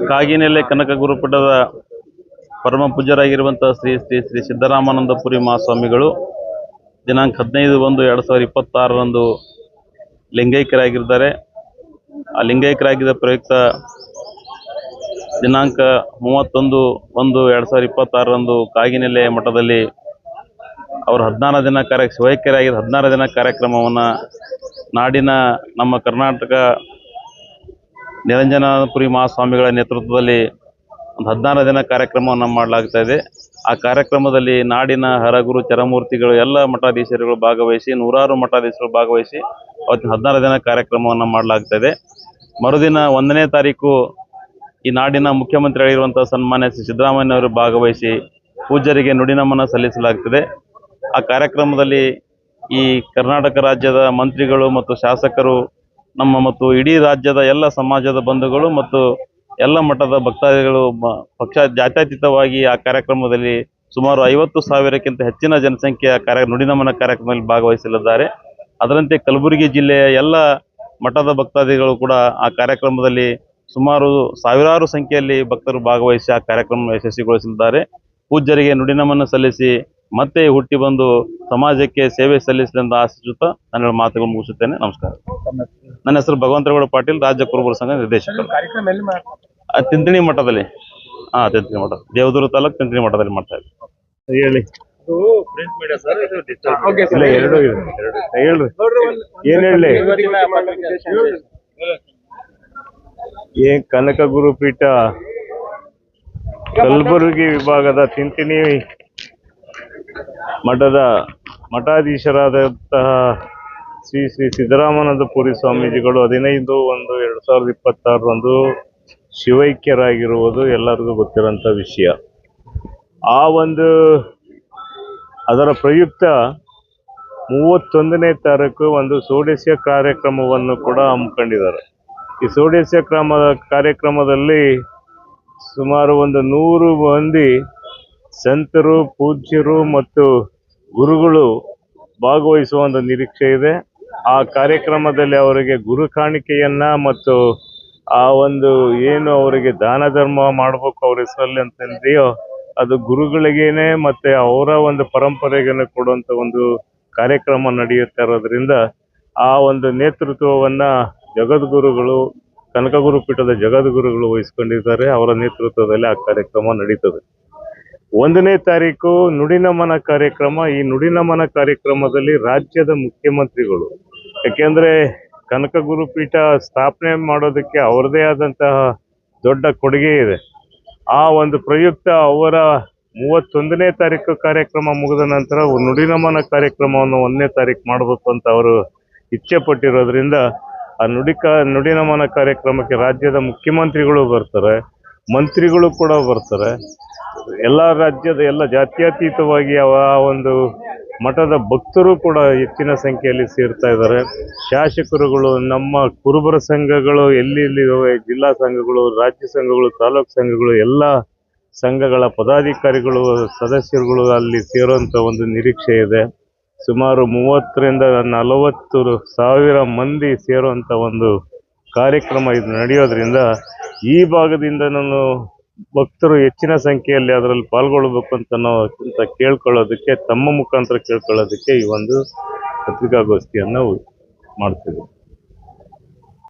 ಕಾಗಿನೆಲೆ ಕನಕ ಗುರುಪೀಠದ ಪರಮ ಪೂಜ್ಯರಾಗಿರುವಂತಹ ಶ್ರೀ ಶ್ರೀ ಶ್ರೀ ಸಿದ್ದರಾಮಾನಂದಪುರಿ ಮಹಾಸ್ವಾಮಿಗಳು ದಿನಾಂಕ 15/1/2026 ಲಿಂಗೈಕ್ಯರಾಗಿದ್ದಾರೆ. ಆ ಲಿಂಗೈಕ್ಯರಾಗಿದ್ದ ಪ್ರಯುಕ್ತ ದಿನಾಂಕ 31/1/2026 ಕಾಗಿನೆಲೆ ಮಠದಲ್ಲಿ ಅವರು 16 ದಿನ ಶಿವೈಕ್ಯರಾಗಿದ್ದ 16 ದಿನ ಕಾರ್ಯಕ್ರಮವನ್ನು ನಾಡಿನ ನಮ್ಮ ಕರ್ನಾಟಕ ನಿರಂಜನಾಪುರಿ ಮಹಾಸ್ವಾಮಿಗಳ ನೇತೃತ್ವದಲ್ಲಿ ಒಂದು 16 ದಿನ ಕಾರ್ಯಕ್ರಮವನ್ನು ಮಾಡಲಾಗ್ತಾ ಇದೆ. ಆ ಕಾರ್ಯಕ್ರಮದಲ್ಲಿ ನಾಡಿನ ಹರಗುರು ಚರಮೂರ್ತಿಗಳು ಎಲ್ಲ ಮಠಾಧೀಶರುಗಳು ಭಾಗವಹಿಸಿ, ನೂರಾರು ಮಠಾಧೀಶರು ಭಾಗವಹಿಸಿ ಅವತ್ತಿನ 16 ದಿನ ಕಾರ್ಯಕ್ರಮವನ್ನು ಮಾಡಲಾಗ್ತಾ ಇದೆ. ಮರುದಿನ 1ನೇ ತಾರೀಕು ಈ ನಾಡಿನ ಮುಖ್ಯಮಂತ್ರಿಗಳಿರುವಂಥ ಸನ್ಮಾನ್ಯ ಶ್ರೀ ಸಿದ್ದರಾಮಯ್ಯ ಅವರು ಭಾಗವಹಿಸಿ ಪೂಜ್ಯರಿಗೆ ನುಡಿನಮನ ಸಲ್ಲಿಸಲಾಗ್ತದೆ. ಆ ಕಾರ್ಯಕ್ರಮದಲ್ಲಿ ಈ ಕರ್ನಾಟಕ ರಾಜ್ಯದ ಮಂತ್ರಿಗಳು ಮತ್ತು ಶಾಸಕರು, ನಮ್ಮ ಮತ್ತು ಇಡೀ ರಾಜ್ಯದ ಎಲ್ಲ ಸಮಾಜದ ಬಂಧುಗಳು ಮತ್ತು ಎಲ್ಲ ಮಠದ ಭಕ್ತಾದಿಗಳು ಪಕ್ಷ ಜಾತ್ಯತೀತವಾಗಿ ಆ ಕಾರ್ಯಕ್ರಮದಲ್ಲಿ ಸುಮಾರು 50,000ಕ್ಕಿಂತ ಹೆಚ್ಚಿನ ಜನಸಂಖ್ಯೆಯ ನುಡಿನಮನ ಕಾರ್ಯಕ್ರಮದಲ್ಲಿ ಭಾಗವಹಿಸಲಿದ್ದಾರೆ. ಅದರಂತೆ ಕಲಬುರಗಿ ಜಿಲ್ಲೆಯ ಎಲ್ಲ ಮಠದ ಭಕ್ತಾದಿಗಳು ಕೂಡ ಆ ಕಾರ್ಯಕ್ರಮದಲ್ಲಿ ಸುಮಾರು ಸಾವಿರಾರು ಸಂಖ್ಯೆಯಲ್ಲಿ ಭಕ್ತರು ಭಾಗವಹಿಸಿ ಆ ಕಾರ್ಯಕ್ರಮ ಯಶಸ್ವಿಗೊಳಿಸಲಿದ್ದಾರೆ. ಪೂಜ್ಯರಿಗೆ ನುಡಿನಮನ ಸಲ್ಲಿಸಿ ಮತ್ತೆ ಹುಟ್ಟಿ ಬಂದು ಸಮಾಜಕ್ಕೆ ಸೇವೆ ಸಲ್ಲಿಸಲಿ ಅಂತ ಆಶಿಸುತ್ತಾ ನಾನು ಮಾತುಗಳು ಮುಗಿಸುತ್ತೇನೆ. ನಮಸ್ಕಾರ. ನನ್ನ ಹೆಸರು ಭಗವಂತರಗೌಡ ಪಾಟೀಲ್, ರಾಜ್ಯ ಕುರುಬರ ಸಂಘ ನಿರ್ದೇಶಕರು. ತಿಂತಿಣಿ ಮಠದಲ್ಲಿ, ತಿಂತಿಣಿ ಮಠ, ದೇವದುರ್ಗ ತಾಲೂಕು ತಿಂತಿಣಿ ಮಠದಲ್ಲಿ ಮಾಡ್ತಾ ಇದ್ದೀವಿ. ಹೇಳಿ. ಎರಡು ಹೇಳ್ರಿ, ಏನ್ ಹೇಳಿ. ಏನ್ ಕನಕ ಗುರುಪೀಠ ಕಲಬುರಗಿ ವಿಭಾಗದ ತಿಂತಿಣಿ ಮಠದ ಮಠಾಧೀಶರಾದಂತಹ ಶ್ರೀ ಶ್ರೀ ಸಿದ್ದರಾಮಾನಂದಪುರಿ ಸ್ವಾಮೀಜಿಗಳು 15/1/2026 ಶಿವೈಕ್ಯರಾಗಿರುವುದು ಎಲ್ಲರಿಗೂ ಗೊತ್ತಿರೋಂಥ ವಿಷಯ. ಅದರ ಪ್ರಯುಕ್ತ 31ನೇ ತಾರೀಕು ಒಂದು ಷೋಡಶ ಕಾರ್ಯಕ್ರಮವನ್ನು ಕೂಡ ಹಮ್ಮಿಕೊಂಡಿದ್ದಾರೆ. ಈ ಷೋಡಶ ಕಾರ್ಯಕ್ರಮದಲ್ಲಿ ಸುಮಾರು 100 ಮಂದಿ ಸಂತರು, ಪೂಜ್ಯರು ಮತ್ತು ಗುರುಗಳು ಭಾಗವಹಿಸುವ ಒಂದು ನಿರೀಕ್ಷೆ ಇದೆ. ಆ ಕಾರ್ಯಕ್ರಮದಲ್ಲಿ ಅವರಿಗೆ ಗುರು ಕಾಣಿಕೆಯನ್ನ ಮತ್ತು ಏನು ಅವರಿಗೆ ದಾನ ಧರ್ಮ ಮಾಡಬೇಕು ಅವ್ರ ಹೆಸರಲ್ಲಿ ಅಂತಂದೆಯೋ ಅದು ಗುರುಗಳಿಗೇನೆ ಮತ್ತೆ ಅವರ ಒಂದು ಪರಂಪರೆಗೇನೆ ಕೊಡುವಂತ ಒಂದು ಕಾರ್ಯಕ್ರಮ ನಡೆಯುತ್ತಾ ಇರೋದ್ರಿಂದ ಆ ಒಂದು ನೇತೃತ್ವವನ್ನ ಜಗದ್ಗುರುಗಳು, ಕನಕ ಗುರುಪೀಠದ ಜಗದ್ಗುರುಗಳು ವಹಿಸ್ಕೊಂಡಿದ್ದಾರೆ. ಅವರ ನೇತೃತ್ವದಲ್ಲಿ ಆ ಕಾರ್ಯಕ್ರಮ ನಡೀತದೆ. 1ನೇ ತಾರೀಕು ನುಡಿನಮನ ಕಾರ್ಯಕ್ರಮ. ಈ ನುಡಿನಮನ ಕಾರ್ಯಕ್ರಮದಲ್ಲಿ ರಾಜ್ಯದ ಮುಖ್ಯಮಂತ್ರಿಗಳು, ಯಾಕೆಂದ್ರೆ ಕನಕ ಗುರುಪೀಠ ಸ್ಥಾಪನೆ ಮಾಡೋದಕ್ಕೆ ಅವರದೇ ಆದಂತಹ ದೊಡ್ಡ ಕೊಡುಗೆ ಇದೆ. ಆ ಒಂದು ಪ್ರಯುಕ್ತ ಅವರ 31ನೇ ತಾರೀಕು ಕಾರ್ಯಕ್ರಮ ಮುಗಿದ ನಂತರ ನುಡಿನಮನ ಕಾರ್ಯಕ್ರಮವನ್ನು 1ನೇ ತಾರೀಕು ಮಾಡಬೇಕು ಅಂತ ಅವರು ಇಚ್ಛೆ ಪಟ್ಟಿರೋದ್ರಿಂದ ಆ ನುಡಿನಮನ ಕಾರ್ಯಕ್ರಮಕ್ಕೆ ರಾಜ್ಯದ ಮುಖ್ಯಮಂತ್ರಿಗಳು ಬರ್ತಾರೆ, ಮಂತ್ರಿಗಳು ಕೂಡ ಬರ್ತಾರೆ. ಎಲ್ಲ ರಾಜ್ಯದ ಎಲ್ಲ ಜಾತ್ಯತೀತವಾಗಿ ಆ ಒಂದು ಮಠದ ಭಕ್ತರು ಕೂಡ ಹೆಚ್ಚಿನ ಸಂಖ್ಯೆಯಲ್ಲಿ ಸೇರ್ತಾ ಇದ್ದಾರೆ. ಶಾಸಕರುಗಳು, ನಮ್ಮ ಕುರುಬರ ಸಂಘಗಳು ಎಲ್ಲಿ ಜಿಲ್ಲಾ ಸಂಘಗಳು, ರಾಜ್ಯ ಸಂಘಗಳು, ತಾಲೂಕು ಸಂಘಗಳು, ಎಲ್ಲ ಸಂಘಗಳ ಪದಾಧಿಕಾರಿಗಳು, ಸದಸ್ಯರುಗಳು ಅಲ್ಲಿ ಸೇರುವಂತ ಒಂದು ನಿರೀಕ್ಷೆ ಇದೆ. ಸುಮಾರು 30,000-40,000 ಮಂದಿ ಸೇರುವಂತ ಒಂದು ಕಾರ್ಯಕ್ರಮ ಇದು ನಡೆಯೋದ್ರಿಂದ ಈ ಭಾಗದಿಂದ ನಾನು ಭಕ್ತರು ಹೆಚ್ಚಿನ ಸಂಖ್ಯೆಯಲ್ಲಿ ಅದರಲ್ಲಿ ಪಾಲ್ಗೊಳ್ಳಬೇಕು ಅಂತ ನಾವು ಕೇಳ್ಕೊಳ್ಳೋದಕ್ಕೆ, ತಮ್ಮ ಮುಖಾಂತರ ಕೇಳ್ಕೊಳ್ಳೋದಕ್ಕೆ ಈ ಒಂದು ಪತ್ರಿಕಾಗೋಷ್ಠಿಯನ್ನು ಮಾಡ್ತೀವಿ.